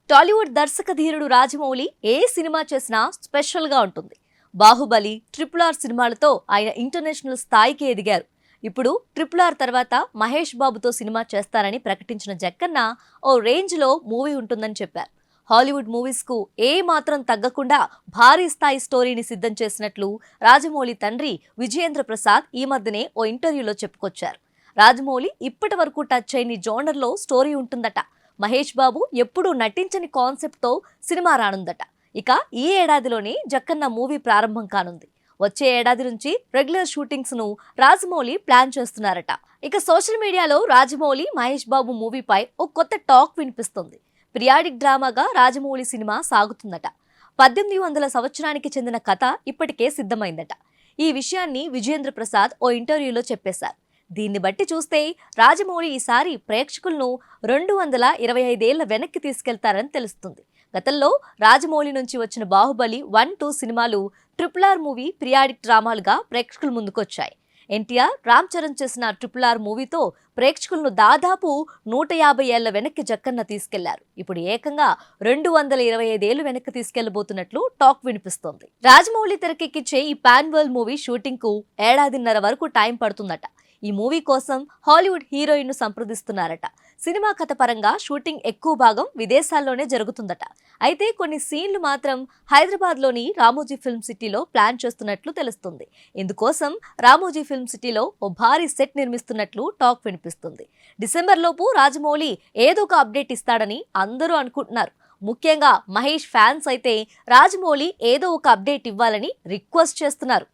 టాలీవుడ్ దర్శక ధీరుడు రాజమౌళి ఏ సినిమా చేసినా స్పెషల్ గా ఉంటుంది. బాహుబలి, RRR సినిమాలతో ఆయన ఇంటర్నేషనల్ స్థాయికి ఎదిగారు. ఇప్పుడు RRR తర్వాత మహేష్ బాబుతో సినిమా చేస్తారని ప్రకటించిన జక్కన్న ఓ రేంజ్ లో మూవీ ఉంటుందని చెప్పారు. హాలీవుడ్ మూవీస్ కు ఏ మాత్రం తగ్గకుండా భారీ స్థాయి స్టోరీని సిద్ధం చేసినట్లు రాజమౌళి తండ్రి విజయేంద్ర ప్రసాద్ ఈ మధ్యనే ఓ ఇంటర్వ్యూలో చెప్పుకొచ్చారు. రాజమౌళి ఇప్పటి వరకు టచ్ చేయని జోనర్ లో స్టోరీ ఉంటుందట. మహేష్ బాబు ఎప్పుడూ నటించని కాన్సెప్ట్ తో సినిమా రానుందట. ఇక ఈ ఏడాదిలోనే జక్కన్న మూవీ ప్రారంభం కానుంది. వచ్చే ఏడాది నుంచి రెగ్యులర్ షూటింగ్స్ ను రాజమౌళి ప్లాన్ చేస్తున్నారట. ఇక సోషల్ మీడియాలో రాజమౌళి మహేష్ బాబు మూవీపై ఓ కొత్త టాక్ వినిపిస్తుంది. పిరియాడిక్ డ్రామాగా రాజమౌళి సినిమా సాగుతుందట. 1800 సంవత్సరానికి చెందిన కథ ఇప్పటికే సిద్ధమైందట. ఈ విషయాన్ని విజయేంద్ర ప్రసాద్ ఓ ఇంటర్వ్యూలో చెప్పేశారు. దీన్ని బట్టి చూస్తే రాజమౌళి ఈసారి ప్రేక్షకులను 225 ఏళ్ల వెనక్కి తీసుకెళ్తారని తెలుస్తుంది. గతంలో రాజమౌళి నుంచి వచ్చిన బాహుబలి 1, 2 సినిమాలు RRR మూవీ పిరియాడిక్ డ్రామాలుగా ప్రేక్షకుల ముందుకొచ్చాయి. ఎన్టీఆర్, రామ్ చరణ్ చేసిన RRR మూవీతో ప్రేక్షకులను దాదాపు 150 ఏళ్ల వెనక్కి జక్కన్న తీసుకెళ్లారు. ఇప్పుడు ఏకంగా 225 ఏళ్లు వెనక్కి తీసుకెళ్లబోతున్నట్లు టాక్ వినిపిస్తోంది. రాజమౌళి తెరకెక్కించే ఈ పాన్ వరల్డ్ మూవీ షూటింగ్ కు ఏడాదిన్నర వరకు టైం పడుతుందట. ఈ మూవీ కోసం హాలీవుడ్ హీరోయిన్ ను సంప్రదిస్తున్నారట. సినిమా కథ పరంగా షూటింగ్ ఎక్కువ భాగం విదేశాల్లోనే జరుగుతుందట. అయితే కొన్ని సీన్లు మాత్రం హైదరాబాద్ లోని రామోజీ ఫిల్మ్ సిటీలో ప్లాన్ చేస్తున్నట్లు తెలుస్తుంది. ఇందుకోసం రామోజీ ఫిల్మ్ సిటీలో ఓ భారీ సెట్ నిర్మిస్తున్నట్లు టాక్ వినిపిస్తుంది. డిసెంబర్ లోపు రాజమౌళి ఏదో ఒక అప్డేట్ ఇస్తాడని అందరూ అనుకుంటున్నారు. ముఖ్యంగా మహేష్ ఫ్యాన్స్ అయితే రాజమౌళి ఏదో ఒక అప్డేట్ ఇవ్వాలని రిక్వెస్ట్ చేస్తున్నారు.